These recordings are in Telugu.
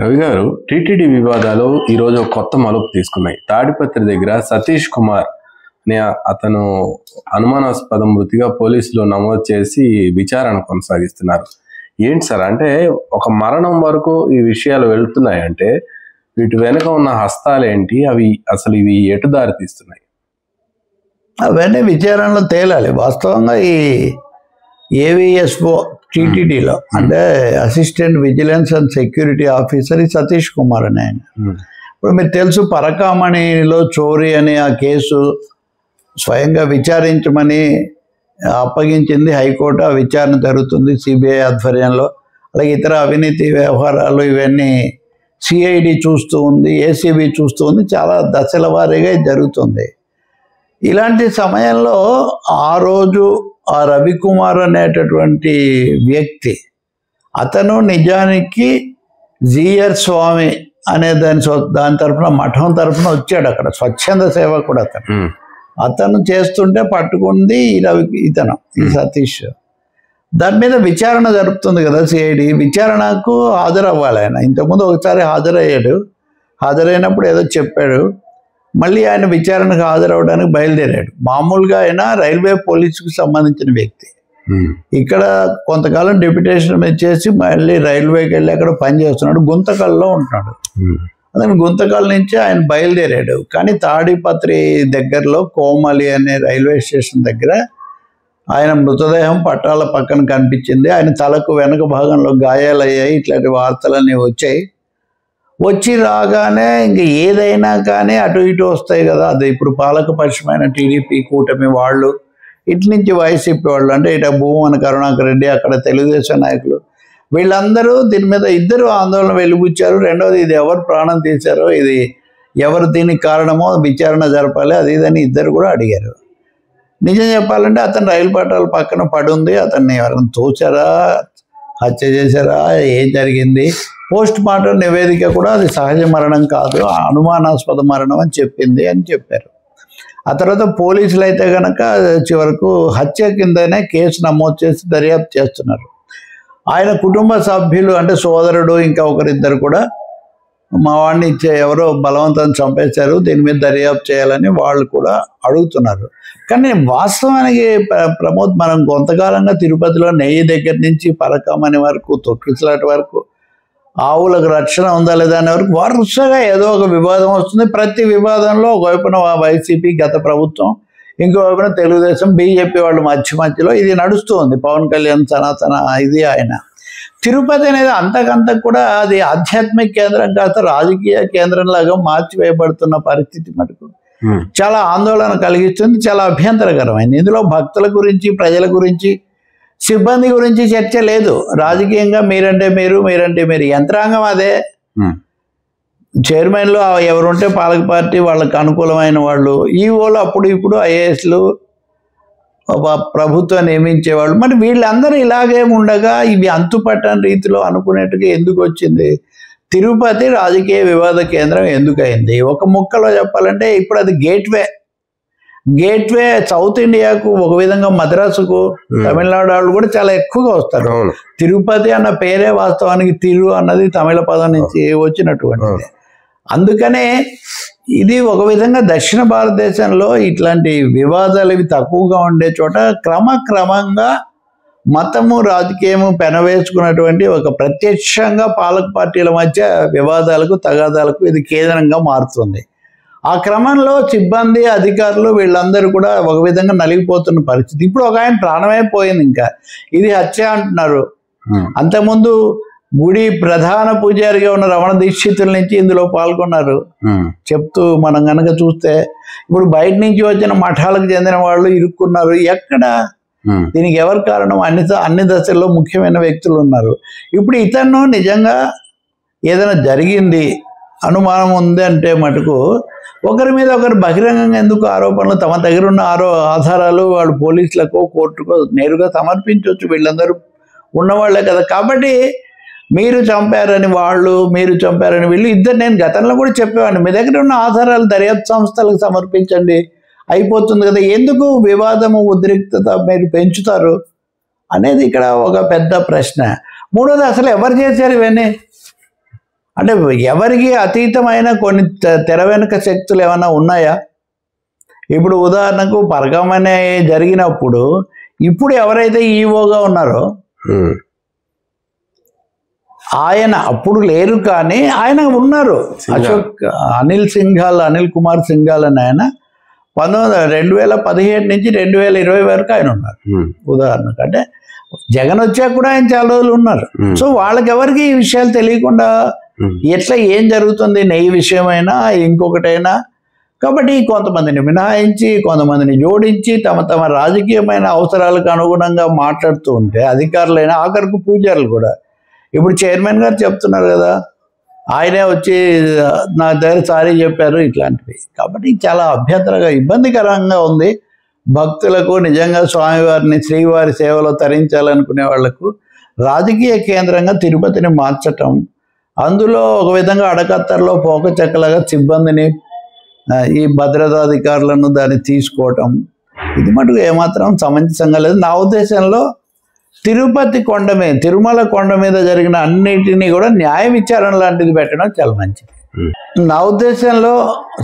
రవి గారు, టీటీడీ వివాదాలు ఈరోజు ఒక కొత్త మలుపు తీసుకున్నాయి. తాడిపత్రి దగ్గర సతీష్ కుమార్ అనే అతను అనుమానాస్పద మృతిగా పోలీసులు నమోదు చేసి విచారణ కొనసాగిస్తున్నారు. ఏంటి సార్, అంటే ఒక మరణం వరకు ఈ విషయాలు వెళ్తున్నాయంటే వీటి వెనుక ఉన్న హస్తాలు ఏంటి, అవి అసలు ఇవి ఎటు దారి తీస్తున్నాయి? అవన్నీ విచారణలో తేలాలి. వాస్తవంగా ఈ ఏవిఎస్ఓ టీటీడీలో అంటే assistant vigilance and security officer ఈ సతీష్ కుమార్ అని ఆయన. ఇప్పుడు మీరు తెలుసు, పరకామణిలో చోరీ అనే ఆ కేసు స్వయంగా విచారించమని అప్పగించింది హైకోర్టు. ఆ విచారణ జరుగుతుంది సిబిఐ ఆధ్వర్యంలో. అలాగే ఇతర అవినీతి వ్యవహారాలు ఇవన్నీ సిఐడి చూస్తూ ఉంది, ఏసీబీ చూస్తూ ఉంది. చాలా దశల వారీగా జరుగుతుంది. ఇలాంటి సమయంలో ఆ రోజు ఆ రవికుమార్ అనేటటువంటి వ్యక్తి, అతను నిజానికి జిఆర్ స్వామి అనే దాని తరఫున, మఠం తరఫున వచ్చాడు. అక్కడ స్వచ్ఛంద సేవకుడు అతను చేస్తుంటే పట్టుకుంది ఈ సతీష్. దాని మీద విచారణ జరుపుతుంది కదా సిఐడి. విచారణకు హాజరవ్వాలి ఆయన. ఇంతకుముందు ఒకసారి హాజరయ్యాడు. హాజరైనప్పుడు ఏదో చెప్పాడు. మళ్ళీ ఆయన విచారణకు హాజరవడానికి బయలుదేరాడు. మామూలుగా ఆయన రైల్వే పోలీసుకు సంబంధించిన వ్యక్తి. ఇక్కడ కొంతకాలం డెప్యుటేషన్ చేసి మళ్ళీ రైల్వేకి వెళ్ళి అక్కడ పనిచేస్తున్నాడు. గుంతకల్లో ఉంటున్నాడు. అతను గుంతకల్ నుంచి ఆయన బయలుదేరాడు. కానీ తాడిపత్రి దగ్గరలో కోమలి అనే రైల్వే స్టేషన్ దగ్గర ఆయన మృతదేహం పట్టాల పక్కన కనిపించింది. ఆయన తలకు వెనక భాగంలో గాయాలయ్యాయి. ఇట్లాంటి వార్తలన్నీ వచ్చాయి. వచ్చి రాగానే ఇంక ఏదైనా కానీ అటు ఇటు వస్తాయి కదా. అది ఇప్పుడు పాలకపక్షమైన టీడీపీ కూటమి వాళ్ళు, ఇటు నుంచి వైసీపీ వాళ్ళు, అంటే ఇటు భూమన కరుణాకర్ రెడ్డి, అక్కడ తెలుగుదేశం నాయకులు, వీళ్ళందరూ దీని మీద ఇద్దరు ఆందోళన వెలుగుచ్చారు. రెండోది, ఇది ఎవరు ప్రాణం తీశారో, ఇది ఎవరు దీనికి కారణమో విచారణ జరపాలి, అది ఇదని ఇద్దరు కూడా అడిగారు. నిజం చెప్పాలంటే అతను రైలు పట్టాల పక్కన పడుంది. అతన్ని ఎవరైనా తోచారా, హత్య చేశారా, ఏం జరిగింది? పోస్ట్ మార్టం నివేదిక కూడా అది సహజ మరణం కాదు, అనుమానాస్పద మరణం అని చెప్పింది అని చెప్పారు. ఆ తర్వాత పోలీసులు అయితే కనుక చివరకు హత్య కిందనే కేసు నమోదు చేసి దర్యాప్తు చేస్తున్నారు. ఆయన కుటుంబ సభ్యులు అంటే సోదరుడు ఇంకా ఒకరిద్దరు కూడా మా వాడిని ఎవరో బలవంతం చంపేశారు, దీని మీద దర్యాప్తు చేయాలని వాళ్ళు కూడా అడుగుతున్నారు. కానీ వాస్తవానికి ప్రమోద్, మనం కొంతకాలంగా తిరుపతిలో నెయ్యి దగ్గర నుంచి పరకామణి వరకు, తొక్కిసలాట వరకు, ఆవులకు రక్షణ ఉందా లేదా అనే వరకు వరుసగా ఏదో ఒక వివాదం వస్తుంది. ప్రతి వివాదంలో ఒకవైపున వైసీపీ గత ప్రభుత్వం, ఇంకోవైపున తెలుగుదేశం, బీజేపీ వాళ్ళు మధ్యలో ఇది నడుస్తూ ఉంది. పవన్ కళ్యాణ్ సనాతన ఇది ఆయన. తిరుపతి అనేది అంతకంతకు కూడా అది ఆధ్యాత్మిక కేంద్రం కాస్త రాజకీయ కేంద్రంలాగా మార్చివేయబడుతున్న పరిస్థితి మటుకు చాలా ఆందోళన కలిగిస్తుంది, చాలా అభ్యంతరకరమైంది. ఇందులో భక్తుల గురించి, ప్రజల గురించి, సిబ్బంది గురించి చర్చ లేదు. రాజకీయంగా మీరంటే మీరు, మీరంటే మీరు, యంత్రాంగం అదే. చైర్మన్లు ఎవరుంటే పాలక పార్టీ వాళ్ళకు అనుకూలమైన వాళ్ళు, ఈఓలు అప్పుడు ఇప్పుడు ఐఏఎస్లు ప్రభుత్వం నియమించేవాళ్ళు. మరి వీళ్ళందరూ ఇలాగే ఉండగా ఇవి అంతుపట్టని రీతిలో అనుకునేట్టుగా ఎందుకు వచ్చింది? తిరుపతి రాజకీయ వివాద కేంద్రం ఎందుకయింది? ఒక ముక్కలో చెప్పాలంటే ఇప్పుడు అది గేట్వే సౌత్ ఇండియాకు, ఒక విధంగా మద్రాసుకు, తమిళనాడు వాళ్ళు కూడా చాలా ఎక్కువగా వస్తారు. తిరుపతి అన్న పేరే వాస్తవానికి తిరు అన్నది తమిళ పదం నుంచి వచ్చినటువంటిది. అందుకనే ఇది ఒక విధంగా దక్షిణ భారతదేశంలో ఇట్లాంటి వివాదాలు ఇవి తక్కువగా ఉండే చోట క్రమక్రమంగా మతము రాజకీయము పెనవేసుకున్నటువంటి ఒక ప్రత్యక్షంగా పాలక పార్టీల మధ్య వివాదాలకు, తగాదాలకు ఇది కేంద్రంగా మారుతుంది. ఆ క్రమంలో సిబ్బంది, అధికారులు వీళ్ళందరూ కూడా ఒక విధంగా నలిగిపోతున్న పరిస్థితి. ఇప్పుడు ఒక ఆయన ప్రాణమే పోయింది, ఇంకా ఇది హత్య అంటున్నారు. అంతకుముందు గుడి ప్రధాన పూజారిగా ఉన్న రమణ దీక్షితుల నుంచి ఇందులో పాల్గొన్నారు చెప్తూ మనం కనుక చూస్తే, ఇప్పుడు బయట నుంచి వచ్చిన మఠాలకు చెందిన వాళ్ళు ఇరుక్కున్నారు. ఎక్కడ దీనికి ఎవరు కారణం? అన్ని దశల్లో ముఖ్యమైన వ్యక్తులు ఉన్నారు. ఇప్పుడు ఇతను నిజంగా ఏదైనా జరిగింది, అనుమానం ఉంది అంటే మటుకు ఒకరి మీద ఒకరు బహిరంగంగా ఎందుకు ఆరోపణలు, తమ దగ్గర ఉన్న ఆధారాలు వాళ్ళు పోలీసులకు, కోర్టుకో నేరుగా సమర్పించవచ్చు. వీళ్ళందరూ ఉన్నవాళ్లే కదా. కాబట్టి మీరు చంపారని వాళ్ళు, మీరు చంపారని వీళ్ళు, ఇద్దరు. నేను గతంలో కూడా చెప్పేవాడిని, మీ దగ్గర ఉన్న ఆధారాలు దర్యాప్తు సంస్థలకు సమర్పించండి, అయిపోతుంది కదా. ఎందుకు వివాదము, ఉద్రిక్తత మీరు పెంచుతారు అనేది ఇక్కడ ఒక పెద్ద ప్రశ్న. మూడోది, అసలు ఎవరు చేశారు ఇవన్నీ? అంటే ఎవరికి అతీతమైన కొన్ని తెర వెనుక శక్తులు ఏమైనా ఉన్నాయా? ఇప్పుడు ఉదాహరణకు పరగమనే జరిగినప్పుడు ఇప్పుడు ఎవరైతే ఈవోగా ఉన్నారో ఆయన అప్పుడు లేరు, కానీ ఆయన ఉన్నారు. అశోక్ అనిల్ కుమార్ సింఘాల్ అని ఆయన 2017 నుంచి 2020 వరకు ఆయన ఉన్నారు. ఉదాహరణకు అంటే జగన్ వచ్చాక కూడా ఆయన చాలా రోజులు ఉన్నారు. సో వాళ్ళకి ఎవరికి ఈ విషయాలు తెలియకుండా ఎట్లా ఏం జరుగుతుంది నెయ్యి విషయమైనా ఇంకొకటైనా. కాబట్టి కొంతమందిని మినహాయించి కొంతమందిని జోడించి తమ రాజకీయమైన అవసరాలకు అనుగుణంగా మాట్లాడుతూ ఉంటే అధికారులైనా ఆఖరికి పూజారులు కూడా, ఇప్పుడు చైర్మన్ గారు చెప్తున్నారు కదా, ఆయనే వచ్చి నా దగ్గర సారీ చెప్పారు ఇట్లాంటివి. కాబట్టి చాలా అభ్యంతరంగా ఇబ్బందికరంగా ఉంది భక్తులకు. నిజంగా స్వామివారిని శ్రీవారి సేవలో తరించాలనుకునే వాళ్లకు రాజకీయ కేంద్రంగా తిరుపతిని మార్చటం, అందులో ఒక విధంగా అడకత్తర్లో పోక చెక్కలాగా సిబ్బందిని ఈ భద్రతాధికారులను దాన్ని తీసుకోవటం, ఇది మటుకు ఏమాత్రం సమంజసంగా లేదు. నా ఉద్దేశంలో తిరుమల కొండ మీద జరిగిన అన్నిటినీ కూడా న్యాయ విచారణ లాంటిది పెట్టడం చాలా మంచిది. నా ఉద్దేశంలో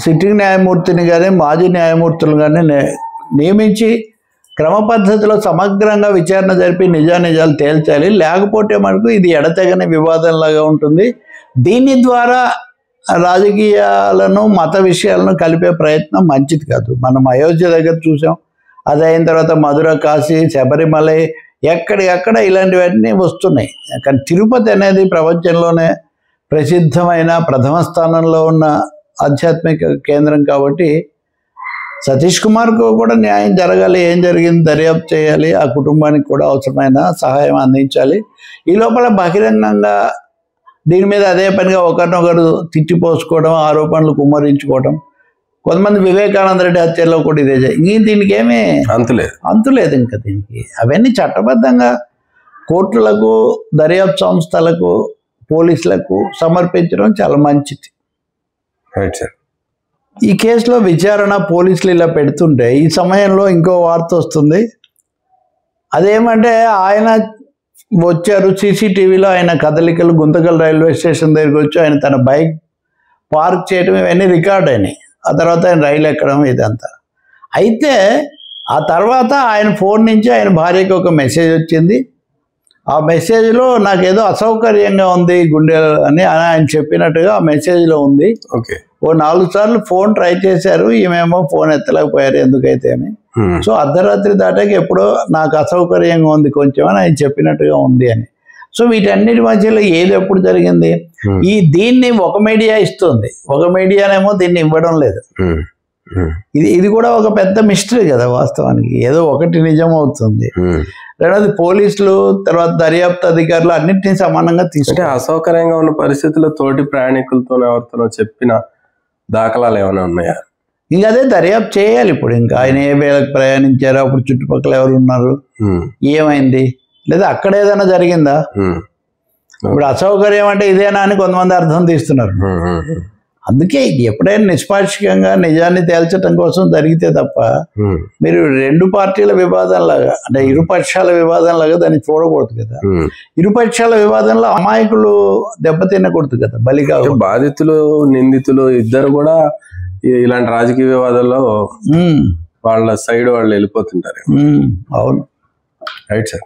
సిట్టింగ్ న్యాయమూర్తిని కానీ మాజీ న్యాయమూర్తులు కానీ నియమించి క్రమ పద్ధతిలో సమగ్రంగా విచారణ జరిపి నిజానిజాలు తేల్చాలి. లేకపోతే మనకు ఇది ఎడతెగని వివాదంలాగా ఉంటుంది. దీని ద్వారా రాజకీయాలను మత విషయాలను కలిపే ప్రయత్నం మంచిది కాదు. మనం అయోధ్య దగ్గర చూసాం, అది అయిన తర్వాత మధుర, కాశీ, శబరిమల, ఎక్కడికక్కడ ఇలాంటివన్నీ వస్తున్నాయి. కానీ తిరుపతి అనేది ప్రపంచంలోనే ప్రసిద్ధమైన ప్రథమ స్థానంలో ఉన్న ఆధ్యాత్మిక కేంద్రం కాబట్టి సతీష్ కుమార్కు కూడా న్యాయం జరగాలి. ఏం జరిగింది దర్యాప్తు చేయాలి, ఆ కుటుంబానికి కూడా అవసరమైన సహాయం అందించాలి. ఈ లోపల బహిరంగంగా దీని మీద అదే పనిగా ఒకరినొకరు తిట్టిపోసుకోవడం, ఆరోపణలు కుమ్మరించుకోవడం, కొంతమంది వివేకానంద రెడ్డి హత్యలో కూడా ఇదే దీనికి ఏమీ అంతులేదు ఇంకా దీనికి. అవన్నీ చట్టబద్ధంగా కోర్టులకు, దర్యాప్తు సంస్థలకు, పోలీసులకు సమర్పించడం చాలా మంచిది. ఈ కేసులో విచారణ పోలీసులు ఇలా పెడుతుంటే ఈ సమయంలో ఇంకో వార్త వస్తుంది. అదేమంటే ఆయన వచ్చారు, సీసీటీవీలో ఆయన కదలికలు, గుంతకల్ రైల్వే స్టేషన్ దగ్గరికి వచ్చి ఆయన తన బైక్ పార్క్ చేయడం ఇవన్నీ రికార్డ్ అయినాయి. ఆ తర్వాత ఆయన రైలు ఎక్కడం ఇదంతా. అయితే ఆ తర్వాత ఆయన ఫోన్ నుంచి ఆయన భార్యకి ఒక మెసేజ్ వచ్చింది. ఆ మెసేజ్లో నాకేదో అసౌకర్యంగా ఉంది గుండె అని ఆయన చెప్పినట్టుగా ఆ మెసేజ్లో ఉంది. ఓ 4 సార్లు ఫోన్ ట్రై చేశారు, ఈమెమో ఫోన్ ఎత్తలేకపోయారు ఎందుకైతే అని. సో అర్ధరాత్రి దాటాక ఎప్పుడో నాకు అసౌకర్యంగా ఉంది కొంచెం అని ఆయన చెప్పినట్టుగా ఉంది అని. సో వీటన్నిటి మధ్యలో ఏది ఎప్పుడు జరిగింది? దీన్ని ఒక మీడియా ఇస్తుంది, ఒక మీడియానేమో దీన్ని ఇవ్వడం లేదు. ఇది కూడా ఒక పెద్ద మిస్టరీ కదా వాస్తవానికి. ఏదో ఒకటి నిజం అవుతుంది, రెండోది పోలీసులు, తర్వాత దర్యాప్తు అధికారులు అన్నింటినీ సమానంగా తీసుకుంటే అసౌకర్యంగా ఉన్న పరిస్థితుల్లో తోటి ప్రయాణికులతో ఎవరితోనో చెప్పిన దాఖలాలు ఏమైనా ఉన్నాయా? ఇంకా అదే దర్యాప్తు చేయాలి. ఇప్పుడు ఇంకా ఆయన ఏ వేళకు ప్రయాణించారు, అప్పుడు చుట్టుపక్కల ఎవరు ఉన్నారు, ఏమైంది, లేదా అక్కడ ఏదైనా జరిగిందా? ఇప్పుడు అసౌకర్యం అంటే ఇదేనా అని కొంతమంది అర్థం తీస్తున్నారు. అందుకే ఎప్పుడైనా నిష్పాక్షికంగా నిజాన్ని తేల్చడం కోసం జరిగితే తప్ప మీరు రెండు పార్టీల వివాదంలాగా, అంటే ఇరుపక్షాల వివాదంలాగా దాన్ని చూడకూడదు కదా. ఇరుపక్షాల వివాదంలో అమాయకులు దెబ్బతినకూడదు కదా, బలిగా. బాధితులు, నిందితులు ఇద్దరు కూడా ఇలాంటి రాజకీయ వివాదాల్లో వాళ్ళ సైడ్ వాళ్ళు వెళ్ళిపోతుంటారు. అవును, రైట్ సార్.